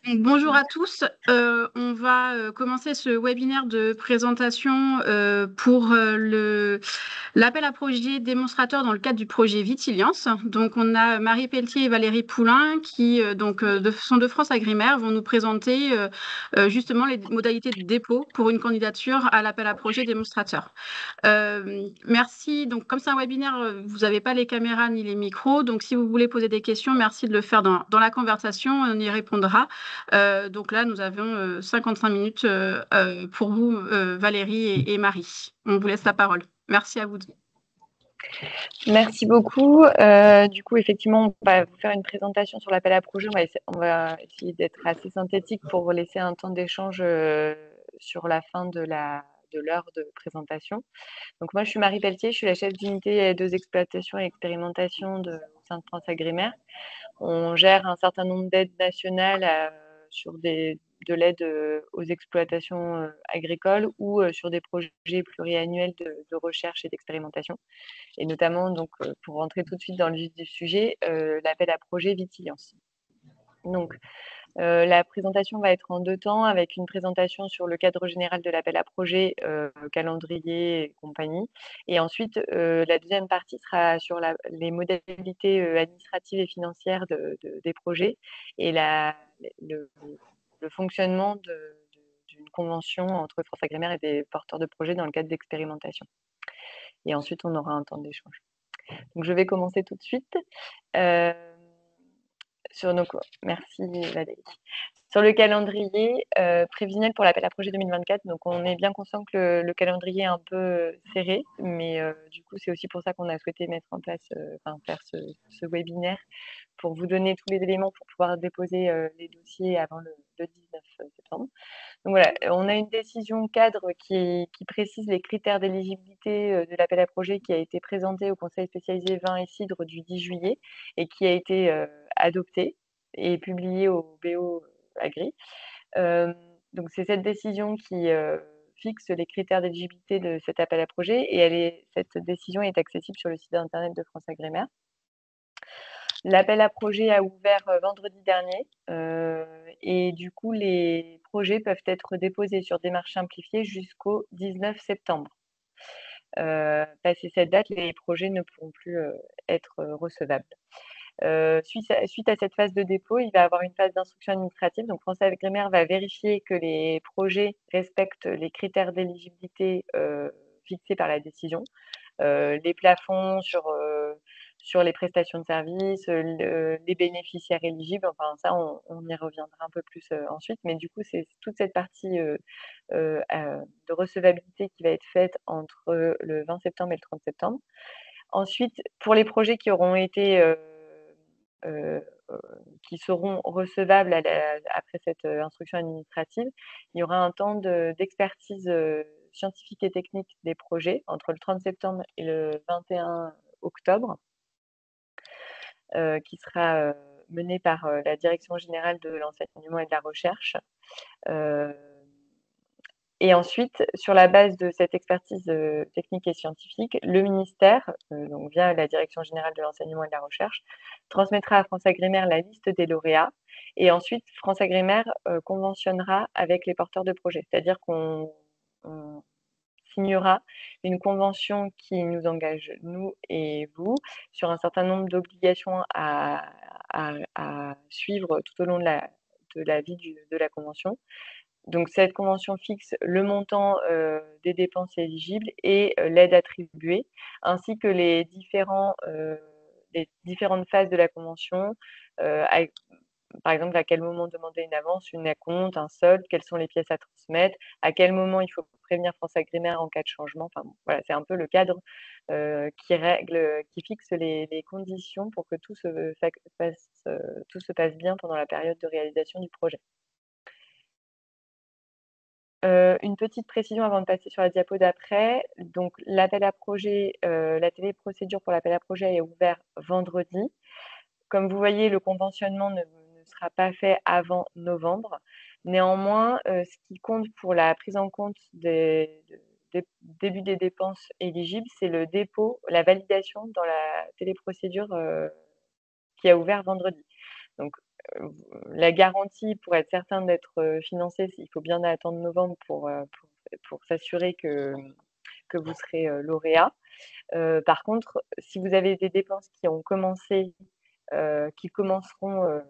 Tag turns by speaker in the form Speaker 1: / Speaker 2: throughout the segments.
Speaker 1: Donc, bonjour à tous. On va commencer ce webinaire de présentation pour l'appel à projet démonstrateur dans le cadre du projet Vitiliance. Donc, on a Marie Pelletier et Valérie Poulain qui sont de France Agrimaire, vont nous présenter justement les modalités de dépôt pour une candidature à l'appel à projet démonstrateur. Merci. Donc, comme c'est un webinaire, vous n'avez pas les caméras ni les micros. Donc, si vous voulez poser des questions, merci de le faire dans la conversation. On y répondra. Donc là, nous avons 55 minutes pour vous, Valérie et Marie. On vous laisse la parole. Merci à vous.
Speaker 2: Merci beaucoup. Du coup, effectivement, on va vous faire une présentation sur l'appel à projet. On va essayer d'être assez synthétique pour laisser un temps d'échange sur la fin de l'heure de présentation. Donc moi, je suis Marie Pelletier, je suis la chef d'unité de exploitation et expérimentation au sein de France Agrimaire. On gère un certain nombre d'aides nationales sur de l'aide aux exploitations agricoles ou sur des projets pluriannuels de recherche et d'expérimentation. Et notamment, donc, pour rentrer tout de suite dans le vif du sujet, l'appel à projet Vitiliance. Donc, la présentation va être en deux temps, avec une présentation sur le cadre général de l'appel à projet, calendrier et compagnie. Et ensuite, la deuxième partie sera sur les modalités administratives et financières des projets et le, le fonctionnement d'une convention entre France Agrimaire et des porteurs de projets dans le cadre d'expérimentation. Et ensuite, on aura un temps d'échange. Donc, je vais commencer tout de suite. Euh, Merci Valérie. Sur le calendrier prévisionnel pour l'appel à projet 2024, donc on est bien conscient que le calendrier est un peu serré, mais du coup, c'est aussi pour ça qu'on a souhaité mettre en place, faire ce webinaire pour vous donner tous les éléments pour pouvoir déposer les dossiers avant le 19 septembre. Donc voilà, on a une décision cadre qui précise les critères d'éligibilité de l'appel à projet qui a été présenté au Conseil spécialisé vin et cidre du 10 juillet et qui a été adopté et publié au BO Agri. Donc c'est cette décision qui fixe les critères d'éligibilité de cet appel à projet et cette décision est accessible sur le site internet de France Agrimaire. L'appel à projet a ouvert vendredi dernier et du coup, les projets peuvent être déposés sur démarche simplifiée jusqu'au 19 septembre. Passé cette date, les projets ne pourront plus être recevables. Suite à cette phase de dépôt, il va y avoir une phase d'instruction administrative. Donc, France Agrimaire va vérifier que les projets respectent les critères d'éligibilité fixés par la décision. Les plafonds sur les prestations de services, les bénéficiaires éligibles, enfin ça, on y reviendra un peu plus ensuite. Mais du coup, c'est toute cette partie de recevabilité qui va être faite entre le 20 septembre et le 30 septembre. Ensuite, pour les projets qui auront été qui seront recevables après cette instruction administrative, il y aura un temps d'expertise scientifique et technique des projets entre le 30 septembre et le 21 octobre, qui sera mené par la Direction générale de l'enseignement et de la recherche. Et ensuite, sur la base de cette expertise technique et scientifique, le ministère, donc via la Direction générale de l'enseignement et de la recherche, transmettra à France Agrimaire la liste des lauréats. Et ensuite, France Agrimaire conventionnera avec les porteurs de projets. C'est-à-dire qu'on signera une convention qui nous engage, nous et vous, sur un certain nombre d'obligations à suivre tout au long de la vie de la convention. Donc, cette convention fixe le montant des dépenses éligibles et l'aide attribuée, ainsi que les différentes phases de la convention, par exemple, à quel moment demander une avance, une acompte, un solde, quelles sont les pièces à transmettre, à quel moment il faut prévenir France Agrimaire en cas de changement. Enfin, bon, voilà, c'est un peu le cadre qui fixe les conditions pour que tout se passe bien pendant la période de réalisation du projet. Une petite précision avant de passer sur la diapo d'après. Donc, l'appel à projet, la téléprocédure pour l'appel à projet est ouverte vendredi. Comme vous voyez, le conventionnement ne sera pas fait avant novembre. Néanmoins, ce qui compte pour la prise en compte des début des dépenses éligibles, c'est le dépôt, la validation dans la téléprocédure qui a ouvert vendredi. Donc, la garantie pour être certain d'être financé, il faut bien attendre novembre pour s'assurer que vous serez lauréat. Par contre, si vous avez des dépenses qui ont commencé, qui commenceront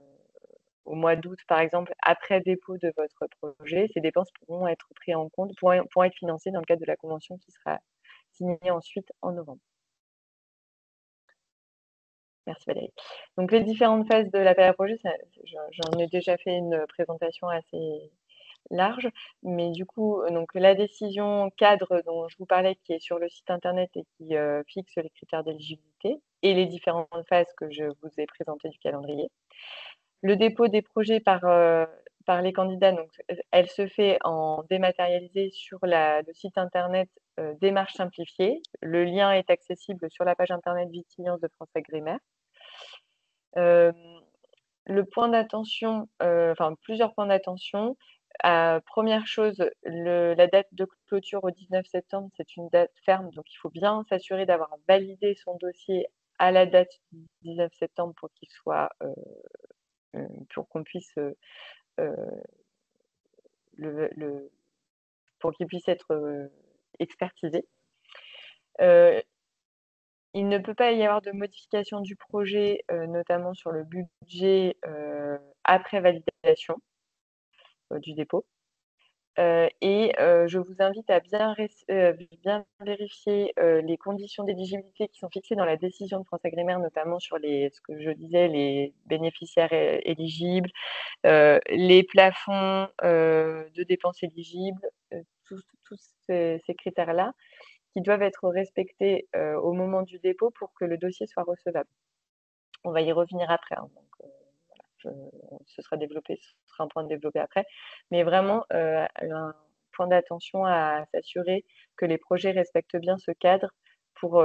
Speaker 2: au mois d'août, par exemple, après dépôt de votre projet, ces dépenses pourront être prises en compte, pourront être financées dans le cadre de la convention qui sera signée ensuite en novembre. Merci Valérie. Donc les différentes phases de l'appel à projet, j'en ai déjà fait une présentation assez large, mais du coup, donc la décision cadre dont je vous parlais, qui est sur le site internet et qui fixe les critères d'éligibilité et les différentes phases que je vous ai présentées du calendrier. Le dépôt des projets par les candidats, donc, elle se fait en dématérialisé sur le site internet Démarche simplifiée. Le lien est accessible sur la page internet Vitiliance de FranceAgriMer. Le point d'attention, enfin plusieurs points d'attention. Première chose, la date de clôture au 19 septembre, c'est une date ferme, donc il faut bien s'assurer d'avoir validé son dossier à la date du 19 septembre pour qu'il soit, pour qu'on puisse, pour qu'il puisse être expertisé. Il ne peut pas y avoir de modification du projet, notamment sur le budget, après validation du dépôt. Je vous invite à bien vérifier les conditions d'éligibilité qui sont fixées dans la décision de FranceAgriMer, notamment sur ce que je disais, les bénéficiaires éligibles, les plafonds de dépenses éligibles, tous ces critères-là qui doivent être respectés au moment du dépôt pour que le dossier soit recevable. On va y revenir après, hein, donc ce sera un point développé après. Mais vraiment, un point d'attention à s'assurer que les projets respectent bien ce cadre pour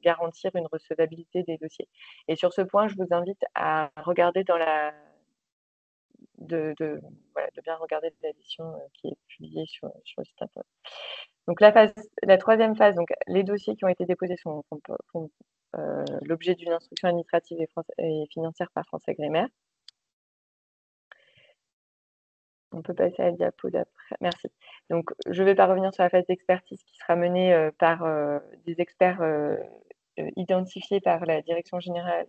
Speaker 2: garantir une recevabilité des dossiers. Et sur ce point, je vous invite à regarder de bien regarder l'édition qui est publiée sur le site internet. Donc la troisième phase, donc les dossiers qui ont été déposés font l'objet d'une instruction administrative et financière par FranceAgriMer. On peut passer à la diapo d'après. Merci. Donc, je ne vais pas revenir sur la phase d'expertise qui sera menée par des experts identifiés par la Direction générale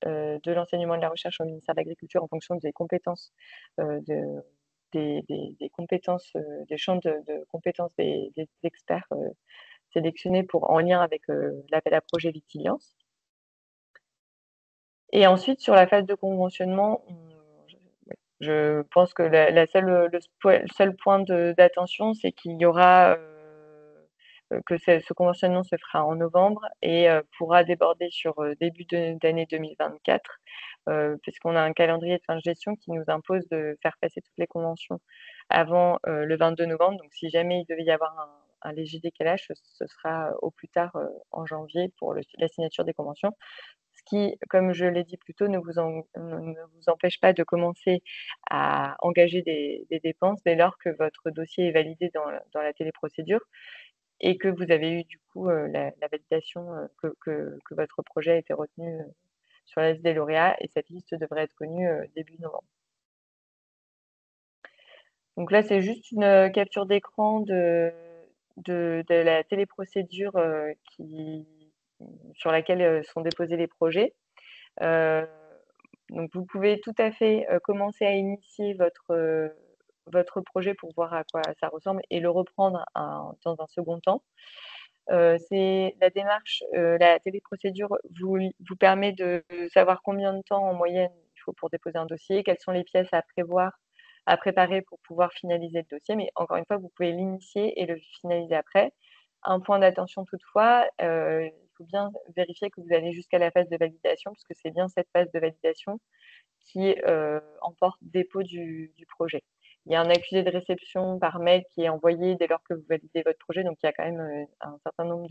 Speaker 2: de l'enseignement et de la recherche au ministère de l'Agriculture en fonction des compétences, des compétences, des champs de compétences des experts sélectionnés en lien avec l'appel à projet Vitiliance. Et ensuite, sur la phase de conventionnement, je pense que le seul point d'attention, c'est qu'il y aura que ce conventionnement se fera en novembre et pourra déborder sur début d'année 2024, puisqu'on a un calendrier de fin de gestion qui nous impose de faire passer toutes les conventions avant le 22 novembre. Donc, si jamais il devait y avoir un léger décalage, ce sera au plus tard en janvier pour la signature des conventions. Ce qui, comme je l'ai dit plus tôt, ne vous empêche pas de commencer à engager des dépenses dès lors que votre dossier est validé dans la téléprocédure et que vous avez eu du coup la validation que votre projet a été retenu sur la liste des lauréats, et cette liste devrait être connue début novembre. Donc là, c'est juste une capture d'écran de la téléprocédure sur laquelle sont déposés les projets. Donc vous pouvez tout à fait commencer à initier votre projet pour voir à quoi ça ressemble et le reprendre dans un second temps. C'est la démarche, la téléprocédure vous permet de savoir combien de temps en moyenne il faut pour déposer un dossier, quelles sont les pièces à préparer pour pouvoir finaliser le dossier. Mais encore une fois, vous pouvez l'initier et le finaliser après. Un point d'attention toutefois, il faut bien vérifier que vous allez jusqu'à la phase de validation, puisque c'est bien cette phase de validation qui emporte dépôt du projet. Il y a un accusé de réception par mail qui est envoyé dès lors que vous validez votre projet, donc il y a quand même un certain nombre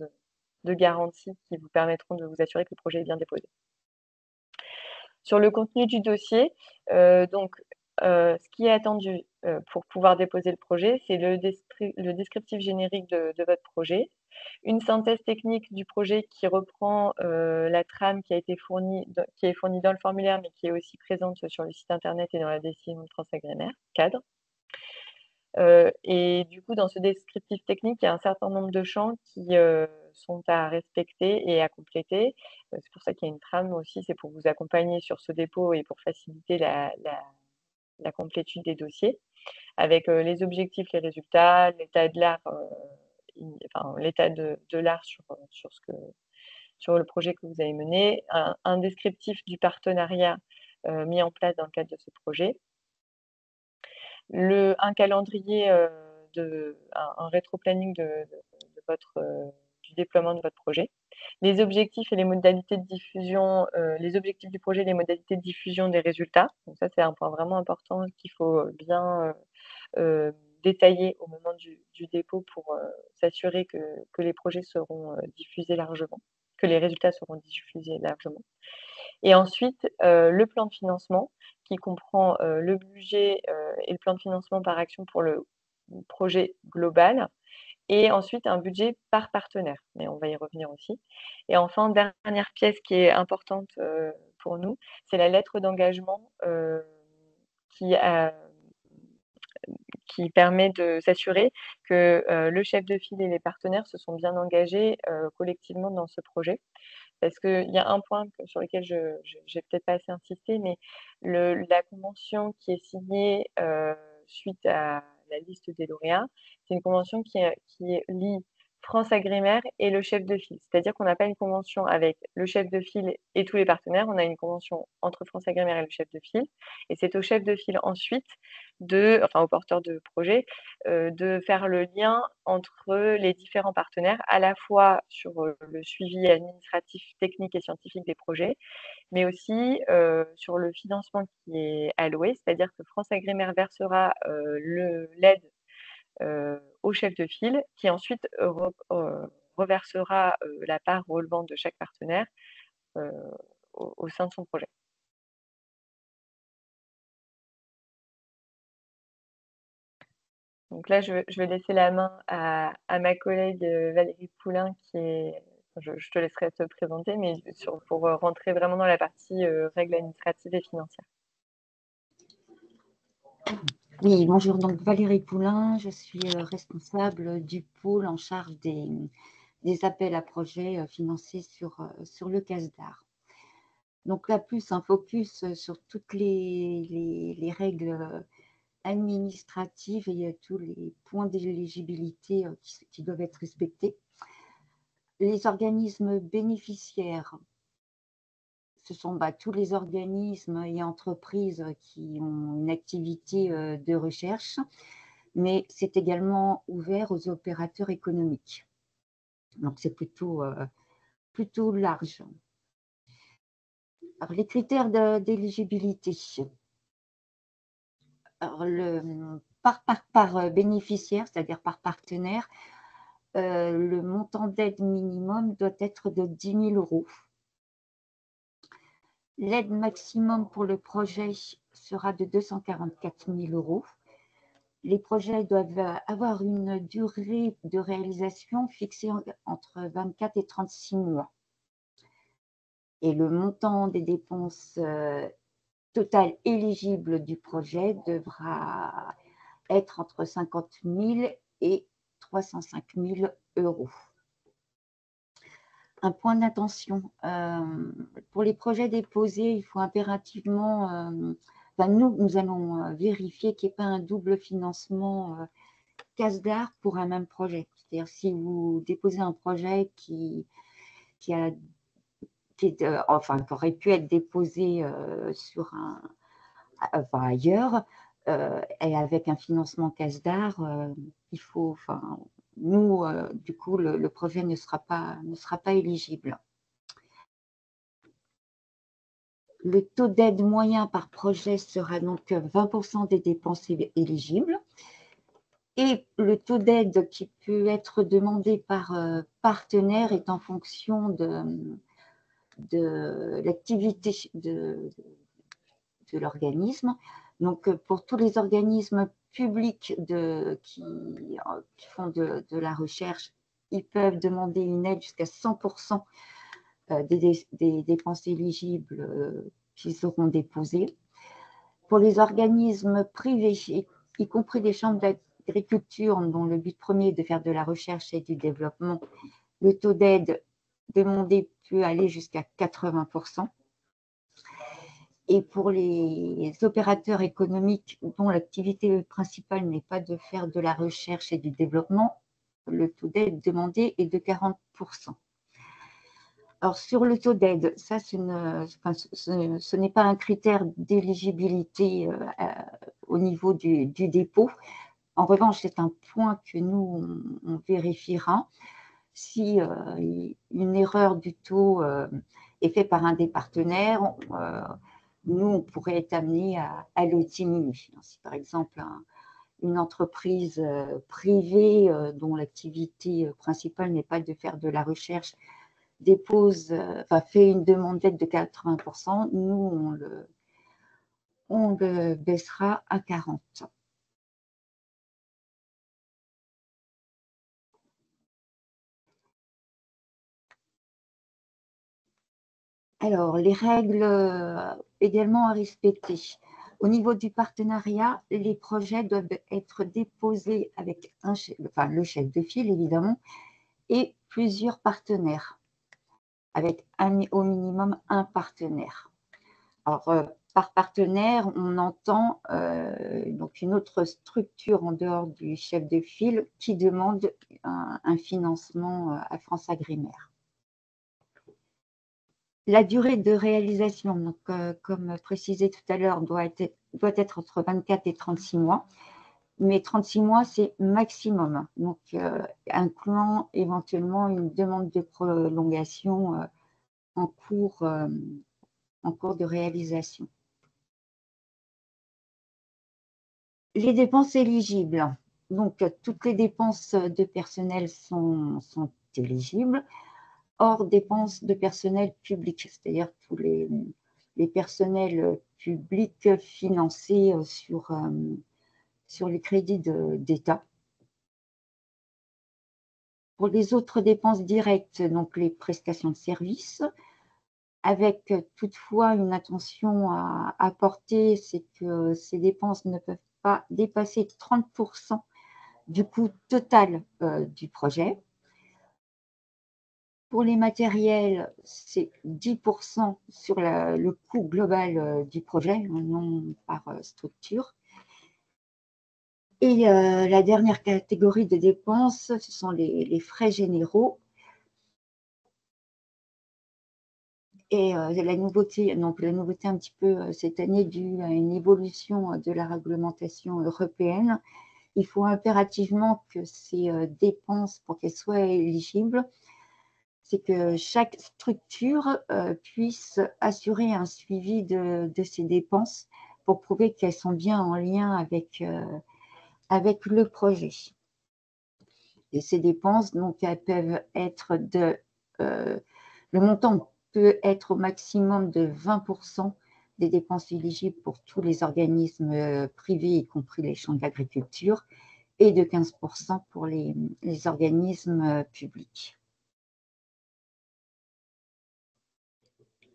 Speaker 2: de garanties qui vous permettront de vous assurer que le projet est bien déposé. Sur le contenu du dossier, ce qui est attendu, pour pouvoir déposer le projet, c'est le descriptif générique de votre projet, une synthèse technique du projet qui reprend la trame qui est fournie dans le formulaire, mais qui est aussi présente sur le site internet et dans la décision de transagrénaire cadre. Et du coup, dans ce descriptif technique, il y a un certain nombre de champs qui sont à respecter et à compléter. C'est pour ça qu'il y a une trame aussi, c'est pour vous accompagner sur ce dépôt et pour faciliter la complétude des dossiers, avec les objectifs, les résultats, l'état de l'art, l'état de l'art sur le projet que vous avez mené, un descriptif du partenariat mis en place dans le cadre de ce projet, un calendrier, un rétro-planning du déploiement de votre projet, les objectifs et les modalités de diffusion, les objectifs du projet, les modalités de diffusion des résultats. Donc ça, c'est un point vraiment important qu'il faut bien détailler au moment du dépôt pour s'assurer que les projets seront diffusés largement, que les résultats seront diffusés largement. Et ensuite, le plan de financement qui comprend le budget et le plan de financement par action pour le projet global, et ensuite un budget par partenaire, mais on va y revenir aussi. Et enfin, dernière pièce qui est importante pour nous, c'est la lettre d'engagement qui permet de s'assurer que le chef de file et les partenaires se sont bien engagés collectivement dans ce projet. Parce qu'il y a un point sur lequel je n'ai peut-être pas assez insisté, mais la convention qui est signée suite à la liste des lauréats, c'est une convention qui lie FranceAgriMer et le chef de file. C'est-à-dire qu'on n'a pas une convention avec le chef de file et tous les partenaires, on a une convention entre FranceAgriMer et le chef de file. Et c'est au chef de file ensuite, au porteur de projet, de faire le lien entre les différents partenaires, à la fois sur le suivi administratif, technique et scientifique des projets, mais aussi sur le financement qui est alloué, c'est-à-dire que FranceAgriMer versera l'aide au chef de file, qui ensuite reversera la part relevant de chaque partenaire au sein de son projet. Donc là, je vais laisser la main à ma collègue Valérie Poulain, je te laisserai te présenter, mais pour rentrer vraiment dans la partie règles administratives et financières.
Speaker 3: Oui, bonjour, donc Valérie Poulain, je suis responsable du pôle en charge des appels à projets financés sur le CASDAR. Donc là, plus un focus sur toutes les règles administratives et tous les points d'éligibilité qui doivent être respectés. Les organismes bénéficiaires, ce sont tous les organismes et entreprises qui ont une activité de recherche, mais c'est également ouvert aux opérateurs économiques. Donc, c'est plutôt large. Alors, les critères d'éligibilité. Par bénéficiaire, c'est-à-dire par partenaire, le montant d'aide minimum doit être de 10 000 €. L'aide maximum pour le projet sera de 244 000 €. Les projets doivent avoir une durée de réalisation fixée entre 24 et 36 mois. Et le montant des dépenses totales éligibles du projet devra être entre 50 000 et 305 000 €. Un point d'attention, pour les projets déposés, il faut impérativement, nous allons vérifier qu'il n'y ait pas un double financement CASDAR pour un même projet. C'est-à-dire si vous déposez un projet qui aurait pu être déposé ailleurs et avec un financement CASDAR, il faut, du coup, le projet ne sera pas éligible. Le taux d'aide moyen par projet sera donc 20% des dépenses éligibles. Et le taux d'aide qui peut être demandé par partenaire est en fonction de l'activité de l'organisme. Donc, pour tous les organismes publics qui font de la recherche, ils peuvent demander une aide jusqu'à 100% des dépenses éligibles qu'ils auront déposées. Pour les organismes privés, y compris les chambres d'agriculture, dont le but premier est de faire de la recherche et du développement, le taux d'aide demandé peut aller jusqu'à 80%. Et pour les opérateurs économiques dont l'activité principale n'est pas de faire de la recherche et du développement, le taux d'aide demandé est de 40%. Alors, sur le taux d'aide, ça, ce n'est pas un critère d'éligibilité au niveau du dépôt. En revanche, c'est un point que nous, on vérifiera. Si une erreur du taux est faite par un des partenaires, nous, on pourrait être amené à le diminuer. Si par exemple, une entreprise privée dont l'activité principale n'est pas de faire de la recherche fait une demande d'aide de 80%, nous, on le baissera à 40%. Alors, les règles également à respecter. Au niveau du partenariat, les projets doivent être déposés avec le chef de file, évidemment, et plusieurs partenaires, avec au minimum un partenaire. Alors, par partenaire, on entend donc une autre structure en dehors du chef de file qui demande un financement à France Agrimaire. La durée de réalisation, donc, comme précisé tout à l'heure, doit être entre 24 et 36 mois. Mais 36 mois, c'est maximum. Donc, incluant éventuellement une demande de prolongation en cours de réalisation. Les dépenses éligibles. Donc, toutes les dépenses de personnel sont éligibles. Hors dépenses de personnel public, c'est-à-dire tous les personnels publics financés sur les crédits d'État. Pour les autres dépenses directes, donc les prestations de services, avec toutefois une attention à apporter, c'est que ces dépenses ne peuvent pas dépasser 30% du coût total du projet. Pour les matériels, c'est 10% sur le coût global du projet, non par structure. Et la dernière catégorie de dépenses, ce sont les frais généraux. Et la nouveauté un petit peu cette année, due à une évolution de la réglementation européenne, il faut impérativement que ces dépenses, pour qu'elles soient éligibles, c'est que chaque structure puisse assurer un suivi de ces dépenses pour prouver qu'elles sont bien en lien avec le projet. Et ces dépenses, donc, elles peuvent être le montant peut être au maximum de 20% des dépenses éligibles pour tous les organismes privés, y compris les chambres d'agriculture, et de 15% pour les organismes publics.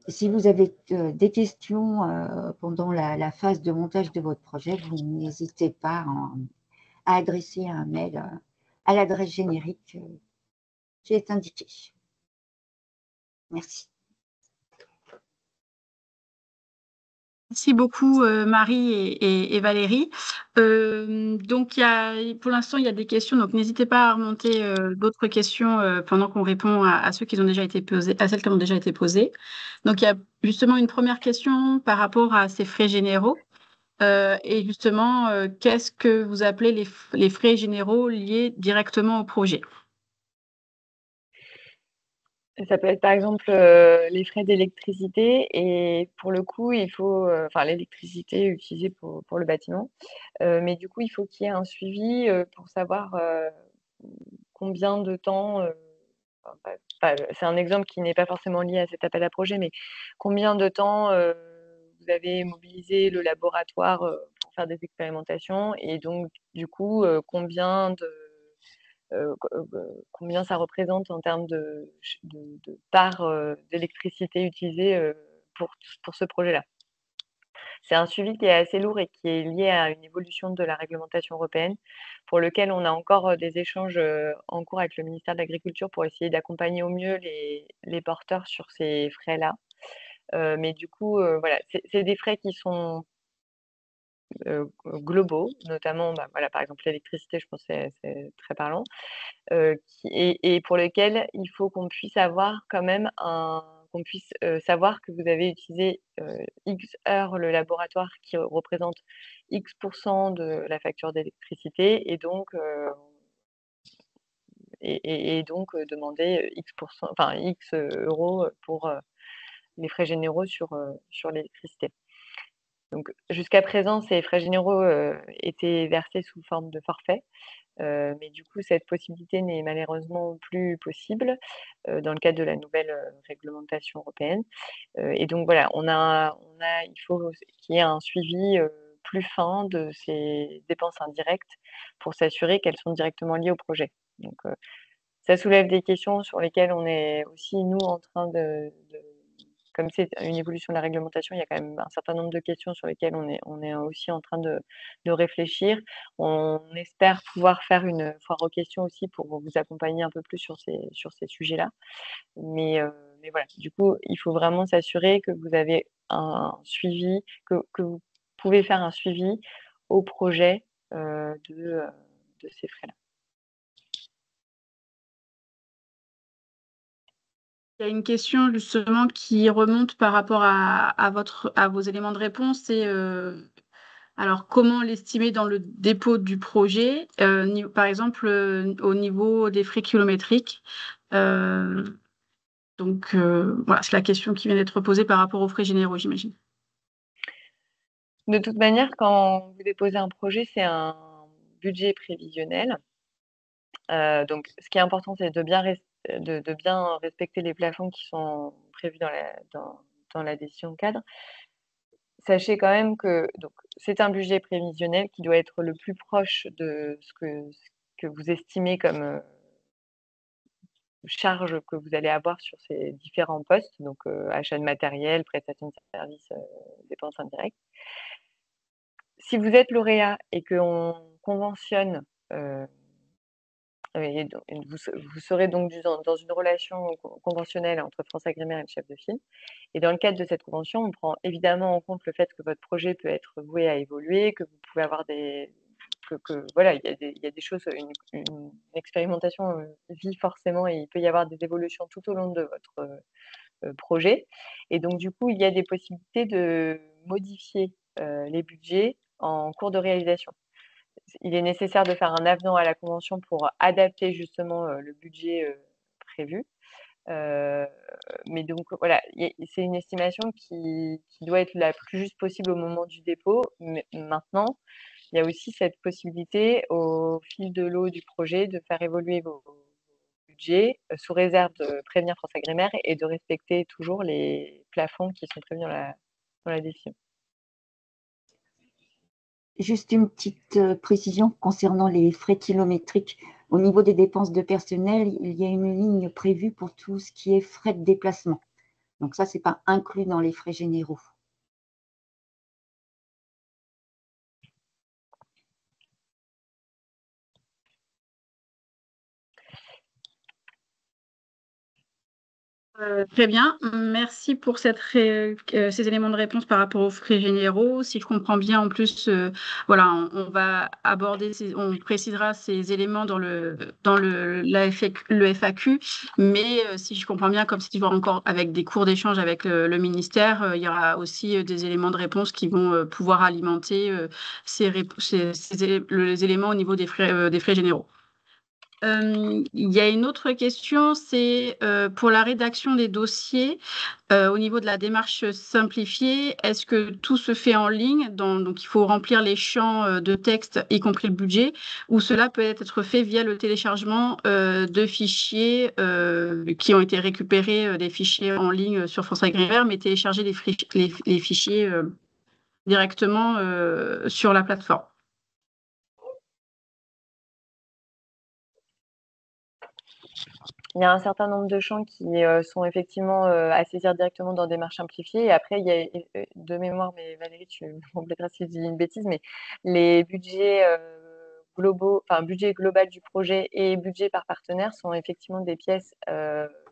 Speaker 3: Si vous avez des questions pendant la phase de montage de votre projet, vous n'hésitez pas à adresser un mail à l'adresse générique qui est indiquée. Merci.
Speaker 1: Merci beaucoup Marie et Valérie. Donc pour l'instant il y a des questions, donc n'hésitez pas à remonter d'autres questions pendant qu'on répond à ceux qui ont déjà été posés, à celles qui ont déjà été posées. Donc il y a justement une première question par rapport à ces frais généraux. Et justement, qu'est-ce que vous appelez les frais généraux liés directement au projet?
Speaker 2: Ça peut être par exemple les frais d'électricité, et pour le coup, il faut, l'électricité utilisée pour le bâtiment, mais du coup, il faut qu'il y ait un suivi pour savoir combien de temps, c'est un exemple qui n'est pas forcément lié à cet appel à projet, mais combien de temps vous vous avez mobilisé le laboratoire pour faire des expérimentations et donc, du coup, combien ça représente en termes de part d'électricité utilisée pour ce projet-là. C'est un suivi qui est assez lourd et qui est lié à une évolution de la réglementation européenne, pour lequel on a encore des échanges en cours avec le ministère de l'Agriculture pour essayer d'accompagner au mieux les porteurs sur ces frais-là. Mais du coup, voilà, c'est des frais qui sont globaux, notamment, voilà, par exemple, l'électricité, je pense que c'est très parlant, et pour lesquels il faut qu'on puisse avoir quand même qu'on puisse savoir que vous avez utilisé X heures le laboratoire qui représente X % de la facture d'électricité et donc demander X enfin X euros pour les frais généraux sur l'électricité. Donc jusqu'à présent, ces frais généraux étaient versés sous forme de forfait. Mais du coup, cette possibilité n'est malheureusement plus possible dans le cadre de la nouvelle réglementation européenne. Et donc voilà, il faut qu'il y ait un suivi plus fin de ces dépenses indirectes pour s'assurer qu'elles sont directement liées au projet. Donc ça soulève des questions sur lesquelles on est aussi, nous, en train comme c'est une évolution de la réglementation, il y a quand même un certain nombre de questions sur lesquelles on est aussi en train de réfléchir. On espère pouvoir faire une foire aux questions aussi pour vous accompagner un peu plus sur ces sujets-là. Mais voilà, du coup, il faut vraiment s'assurer que vous avez un suivi, que vous pouvez faire un suivi au projet de ces frais-là.
Speaker 1: Il y a une question justement qui remonte par rapport à vos éléments de réponse, c'est alors comment l'estimer dans le dépôt du projet, par exemple au niveau des frais kilométriques. Donc voilà, c'est la question qui vient d'être posée par rapport aux frais généraux, j'imagine.
Speaker 2: De toute manière, quand vous déposez un projet, c'est un budget prévisionnel. Donc ce qui est important, c'est de bien respecter les plafonds qui sont prévus dans la décision cadre. Sachez quand même que c'est un budget prévisionnel qui doit être le plus proche de ce que vous estimez comme charge que vous allez avoir sur ces différents postes, donc achat de matériel, prestation de services, dépenses indirectes. Si vous êtes lauréat et qu'on conventionne, et vous serez donc dans une relation conventionnelle entre FranceAgriMer et le chef de file. Et dans le cadre de cette convention, on prend évidemment en compte le fait que votre projet peut être voué à évoluer, que vous pouvez avoir voilà, il y a des choses, une expérimentation vit forcément et il peut y avoir des évolutions tout au long de votre projet. Et donc, du coup, il y a des possibilités de modifier les budgets en cours de réalisation. Il est nécessaire de faire un avenant à la convention pour adapter justement le budget prévu. Mais donc voilà, c'est une estimation qui doit être la plus juste possible au moment du dépôt. Mais maintenant, il y a aussi cette possibilité au fil de l'eau du projet de faire évoluer vos budgets sous réserve de prévenir FranceAgriMer et de respecter toujours les plafonds qui sont prévus dans la décision.
Speaker 3: Juste une petite précision concernant les frais kilométriques. Au niveau des dépenses de personnel, il y a une ligne prévue pour tout ce qui est frais de déplacement. Donc ça, ce n'est pas inclus dans les frais généraux.
Speaker 1: Très bien, merci pour ces éléments de réponse par rapport aux frais généraux. Si je comprends bien, en plus, voilà, on va aborder, on précisera ces éléments dans le FAQ, mais si je comprends bien, comme c'est toujours encore avec des cours d'échange avec le ministère, il y aura aussi des éléments de réponse qui vont pouvoir alimenter les éléments au niveau des frais généraux. Il y a une autre question, c'est pour la rédaction des dossiers, au niveau de la démarche simplifiée, est-ce que tout se fait en ligne, donc il faut remplir les champs de texte, y compris le budget, ou cela peut être fait via le téléchargement de fichiers qui ont été récupérés, des fichiers en ligne sur France Agriculture, mais télécharger les fichiers directement sur la plateforme.
Speaker 2: Il y a un certain nombre de champs qui sont effectivement à saisir directement dans Démarche simplifiée. Et après, il y a de mémoire, mais Valérie, tu me compléteras si je dis une bêtise, mais les budgets globaux, enfin budget global du projet et budget par partenaire sont effectivement des pièces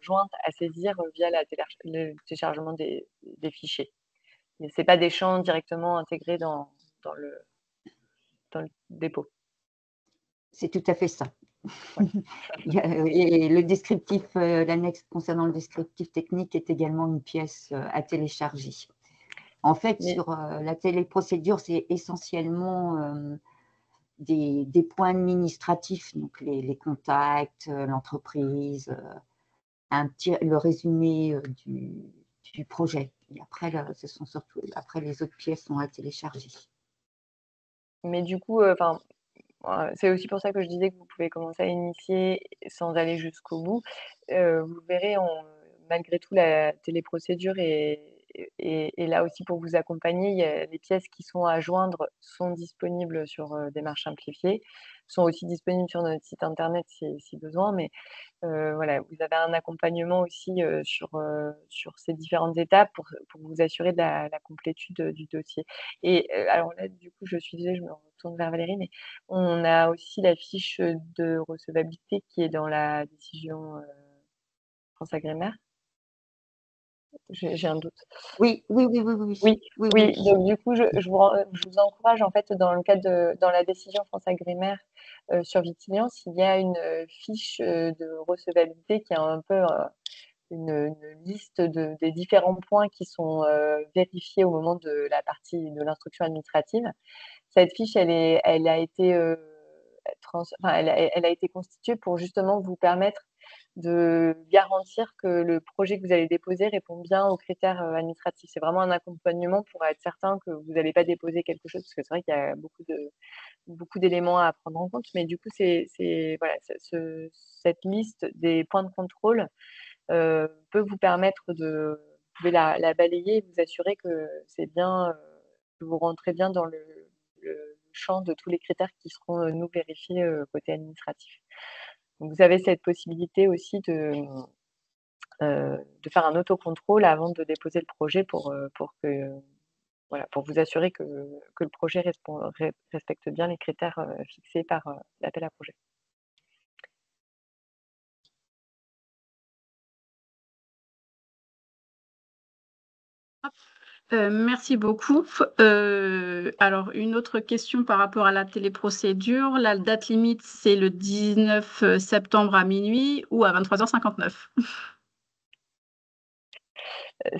Speaker 2: jointes à saisir via le téléchargement des fichiers. Ce n'est pas des champs directement intégrés dans le dépôt.
Speaker 3: C'est tout à fait ça. Et le descriptif, l'annexe concernant le descriptif technique est également une pièce à télécharger. En fait, sur la téléprocédure, c'est essentiellement des points administratifs, donc les contacts, l'entreprise, le résumé du projet. Et après, ce sont surtout après les autres pièces sont à télécharger.
Speaker 2: Mais du coup, c'est aussi pour ça que je disais que vous pouvez commencer à initier sans aller jusqu'au bout. Vous verrez, malgré tout, la téléprocédure est là aussi pour vous accompagner. Les pièces qui sont à joindre sont disponibles sur Démarche simplifiée, sont aussi disponibles sur notre site internet si besoin, mais voilà, vous avez un accompagnement aussi sur ces différentes étapes pour vous assurer de la complétude du dossier. Et alors là, du coup, je suis désolée, je me retourne vers Valérie, mais on a aussi la fiche de recevabilité qui est dans la décision France Agrimaire. J'ai un doute.
Speaker 3: Oui.
Speaker 2: Oui. Donc du coup, je vous encourage en fait dans le cadre dans la décision France Agrimaire sur Vitiliance, il y a une fiche de recevabilité qui a un peu une liste des différents points qui sont vérifiés au moment de la partie de l'instruction administrative. Cette fiche, elle a été elle a été constituée pour justement vous permettre de garantir que le projet que vous allez déposer répond bien aux critères administratifs. C'est vraiment un accompagnement pour être certain que vous n'allez pas déposer quelque chose, parce que c'est vrai qu'il y a beaucoup d'éléments à prendre en compte, mais du coup, voilà, cette liste des points de contrôle peut vous permettre vous pouvez la balayer et vous assurer que c'est bien, que vous rentrez bien dans le champ de tous les critères qui seront, nous, vérifiés côté administratif. Donc, vous avez cette possibilité aussi de faire un autocontrôle avant de déposer le projet pour vous assurer que le projet respecte bien les critères fixés par l'appel à projet.
Speaker 1: Merci beaucoup. Alors, une autre question par rapport à la téléprocédure. La date limite, c'est le 19 septembre à minuit ou à 23h59?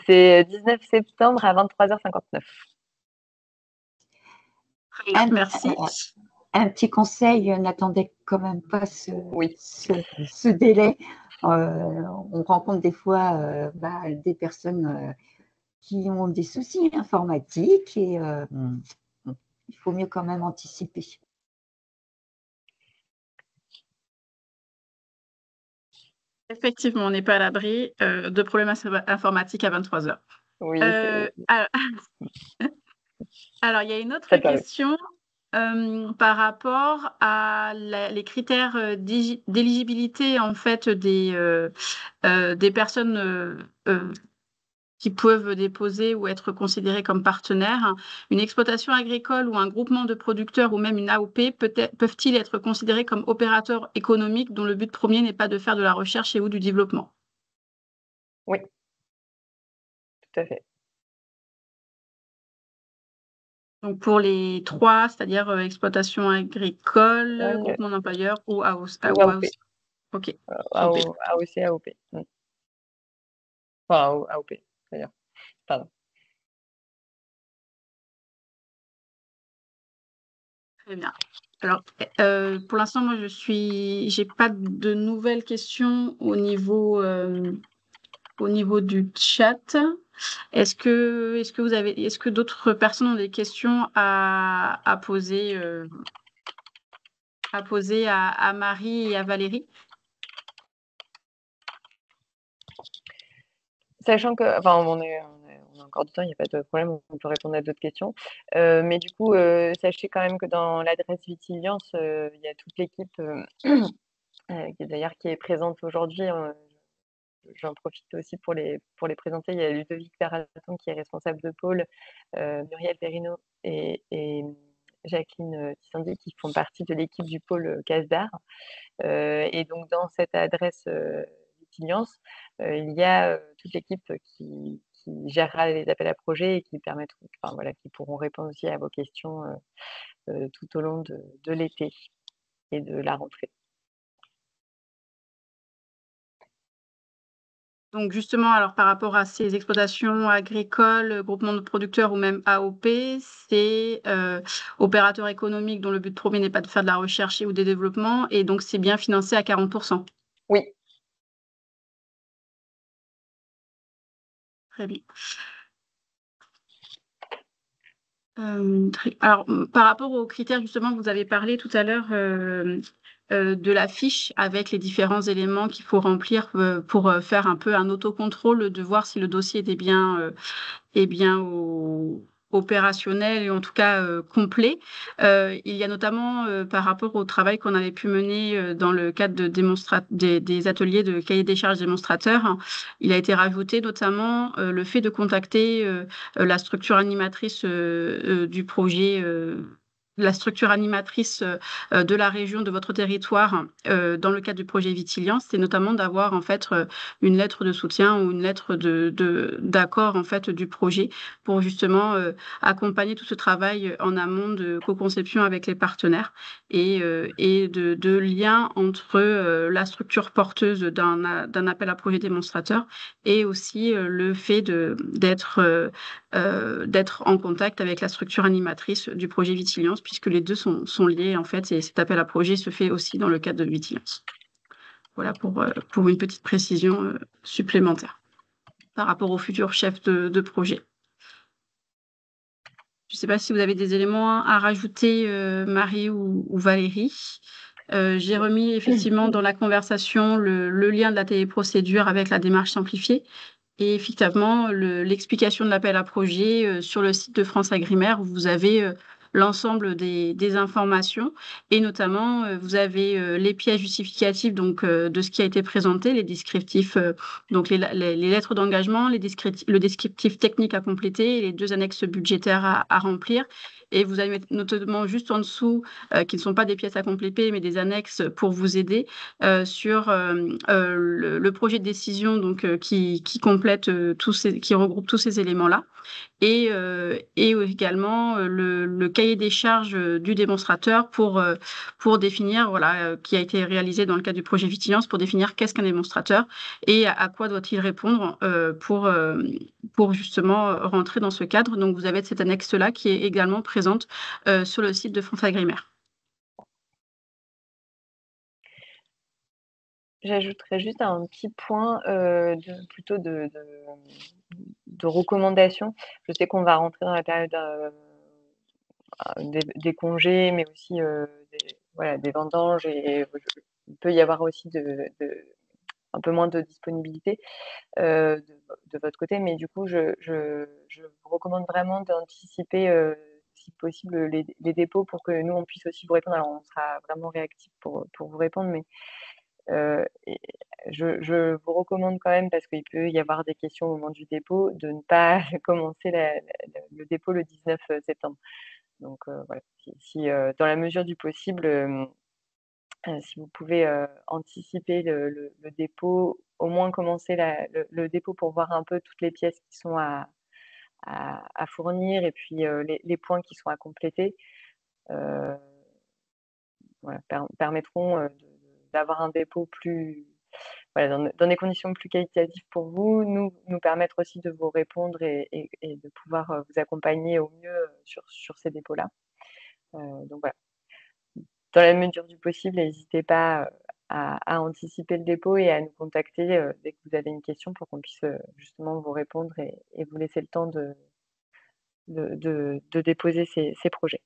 Speaker 2: C'est 19 septembre à 23h59.
Speaker 1: Merci.
Speaker 3: Un petit conseil, n'attendez quand même pas ce délai. On rencontre des fois des personnes qui ont des soucis informatiques et il faut mieux quand même anticiper.
Speaker 1: Effectivement, on n'est pas à l'abri de problèmes informatiques à 23h.
Speaker 2: Oui.
Speaker 1: Alors, il y a une autre question par rapport à les critères d'éligibilité en fait des personnes qui peuvent déposer ou être considérées comme partenaires. Une exploitation agricole ou un groupement de producteurs ou même une AOP peuvent-ils être considérés comme opérateurs économiques dont le but premier n'est pas de faire de la recherche et ou du développement?
Speaker 2: Oui, tout à fait.
Speaker 1: Donc pour les trois, c'est-à-dire exploitation agricole, groupement d'employeurs ou AOP. Ok.
Speaker 2: AOC, AOP. Enfin, AOP, d'ailleurs. Pardon.
Speaker 1: Très bien. Alors, pour l'instant, moi, j'ai pas de nouvelles questions au niveau du chat. Est-ce que d'autres personnes ont des questions à poser, à Marie et à Valérie?
Speaker 2: Sachant que, enfin, on a encore du temps, il n'y a pas de problème, on peut répondre à d'autres questions. Mais du coup, sachez quand même que dans l'adresse Vitiliance, il y a toute l'équipe, d'ailleurs, qui est présente aujourd'hui. J'en profite aussi pour les présenter. Il y a Ludovic Perraton qui est responsable de pôle, Muriel Perrino et Jacqueline Tissandier qui font partie de l'équipe du pôle CASDAR. Et donc, dans cette adresse Vitiliance, il y a toute l'équipe qui gérera les appels à projets et qui permettront, enfin, voilà, qui pourront répondre aussi à vos questions tout au long de l'été et de la rentrée.
Speaker 1: Donc justement, alors par rapport à ces exploitations agricoles, groupements de producteurs ou même AOP, c'est opérateur économique dont le but premier n'est pas de faire de la recherche ou des développements, et donc c'est bien financé à 40%.
Speaker 2: Oui.
Speaker 1: Très bien. Alors, par rapport aux critères, justement, vous avez parlé tout à l'heure de la fiche avec les différents éléments qu'il faut remplir pour faire un peu un autocontrôle de voir si le dossier est bien opérationnel et en tout cas complet. Il y a notamment par rapport au travail qu'on avait pu mener dans le cadre des ateliers de cahier des charges démonstrateurs, hein, il a été rajouté notamment le fait de contacter la structure animatrice du projet. La structure animatrice de la région, de votre territoire, dans le cadre du projet Vitiliance, c'est notamment d'avoir en fait une lettre de soutien ou une lettre d'accord en fait du projet pour justement accompagner tout ce travail en amont de co-conception avec les partenaires et de lien entre la structure porteuse d'un appel à projet démonstrateur et aussi le fait d'être en contact avec la structure animatrice du projet Vitiliance, puisque les deux sont liés en fait, et cet appel à projet se fait aussi dans le cadre de Vitiliance. Voilà pour une petite précision supplémentaire par rapport au futur chef de projet. Je ne sais pas si vous avez des éléments à rajouter, Marie ou Valérie. J'ai remis effectivement dans la conversation le lien de la téléprocédure avec la démarche simplifiée et effectivement l'explication de l'appel à projet sur le site de France Agrimaire où vous avez l'ensemble des informations et notamment vous avez les pièces justificatives donc de ce qui a été présenté, les descriptifs, donc les lettres d'engagement, le descriptif technique à compléter et les 2 annexes budgétaires à remplir. Et vous avez notamment juste en dessous, qui ne sont pas des pièces à compléter, mais des annexes pour vous aider sur le projet de décision donc, qui complète qui regroupe tous ces éléments-là. Et également le cahier des charges du démonstrateur pour définir, voilà, qui a été réalisé dans le cadre du projet Vitiliance, pour définir qu'est-ce qu'un démonstrateur et à quoi doit-il répondre pour justement rentrer dans ce cadre. Donc, vous avez cette annexe-là qui est également présente sur le site de France Agrimaire.
Speaker 2: J'ajouterais juste un petit point plutôt de recommandation. Je sais qu'on va rentrer dans la période des congés, mais aussi des vendanges et il peut y avoir aussi un peu moins de disponibilité de votre côté. Mais du coup, je vous recommande vraiment d'anticiper, si possible, les dépôts pour que nous, on puisse aussi vous répondre. Alors, on sera vraiment réactif pour vous répondre, mais je vous recommande quand même, parce qu'il peut y avoir des questions au moment du dépôt, de ne pas commencer le dépôt le 19 septembre. Donc voilà, si dans la mesure du possible, si vous pouvez anticiper le dépôt, au moins commencer le dépôt pour voir un peu toutes les pièces qui sont à fournir et puis les points qui sont à compléter, voilà, permettront d'avoir un dépôt plus, voilà, dans des conditions plus qualitatives pour vous, nous permettre aussi de vous répondre et de pouvoir vous accompagner au mieux sur ces dépôts-là. Donc voilà. dans la mesure du possible, n'hésitez pas à anticiper le dépôt et à nous contacter dès que vous avez une question pour qu'on puisse justement vous répondre et vous laisser le temps de déposer ces projets.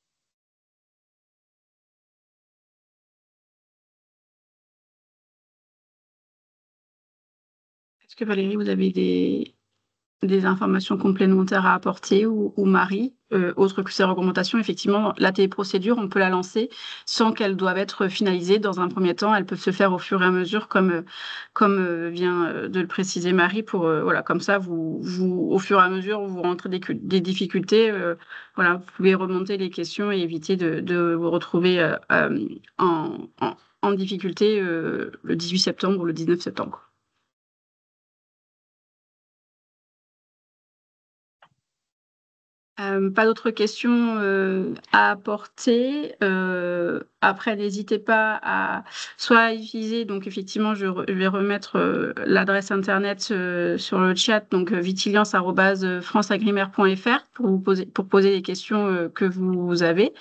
Speaker 1: Est-ce que Valérie, vous avez des informations complémentaires à apporter ou Marie, autre que ces recommandations? Effectivement, la téléprocédure, on peut la lancer sans qu'elle doive être finalisée. Dans un premier temps, elles peuvent se faire au fur et à mesure, comme vient de le préciser Marie, pour voilà, comme ça, vous au fur et à mesure, vous rentrez des difficultés, voilà, vous pouvez remonter les questions et éviter de vous retrouver en difficulté le 18 septembre ou le 19 septembre. Pas d'autres questions à apporter. Après, n'hésitez pas à soit utiliser, donc effectivement, je vais remettre l'adresse internet sur le chat, donc vitiliance@franceagrimaire.fr pour poser les questions que vous avez.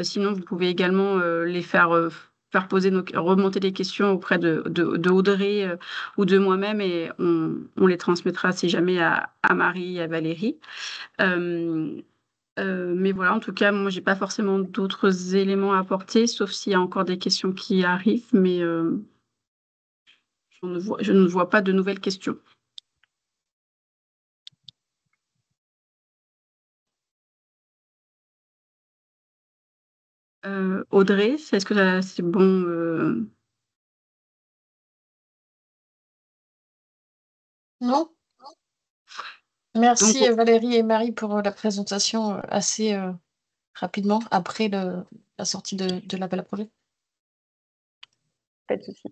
Speaker 1: Sinon, vous pouvez également les faire poser remonter les questions auprès de Audrey ou de moi-même et on les transmettra si jamais à Marie et à Valérie. Mais voilà, en tout cas, moi, j'ai pas forcément d'autres éléments à apporter, sauf s'il y a encore des questions qui arrivent, mais je ne vois pas de nouvelles questions. Audrey, est-ce que c'est bon?
Speaker 4: Non? Merci Valérie et Marie pour la présentation assez rapidement après la sortie de l'appel à projet.
Speaker 2: Pas de souci.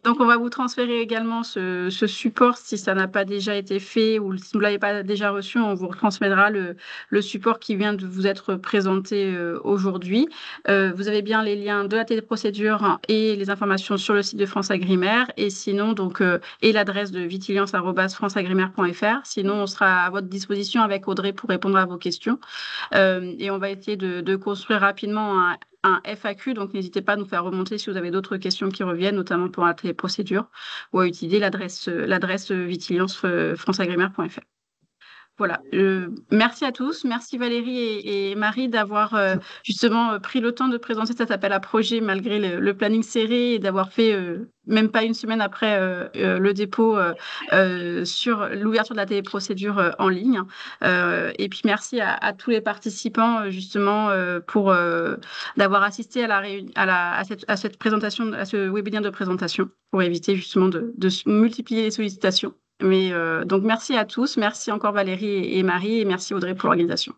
Speaker 1: Donc, on va vous transférer également ce support si ça n'a pas déjà été fait ou si vous ne l'avez pas déjà reçu, on vous transmettra le support qui vient de vous être présenté aujourd'hui. Vous avez bien les liens de la téléprocédure et les informations sur le site de France Agrimaire et sinon, donc, et l'adresse de vitiliance@franceagrimaire.fr. Sinon, on sera à votre disposition avec Audrey pour répondre à vos questions. Et on va essayer de construire rapidement un FAQ, donc n'hésitez pas à nous faire remonter si vous avez d'autres questions qui reviennent, notamment pour la téléprocédure, ou à utiliser l'adresse vitiliance@franceagrimaire.fr. Voilà. Merci à tous. Merci Valérie et Marie d'avoir justement pris le temps de présenter cet appel à projet malgré le planning serré et d'avoir fait même pas une semaine après le dépôt sur l'ouverture de la téléprocédure en ligne. Et puis merci à tous les participants justement pour d'avoir assisté à cette présentation, à ce webinaire de présentation pour éviter justement de multiplier les sollicitations. Mais donc merci à tous, merci encore Valérie et Marie et merci Audrey pour l'organisation.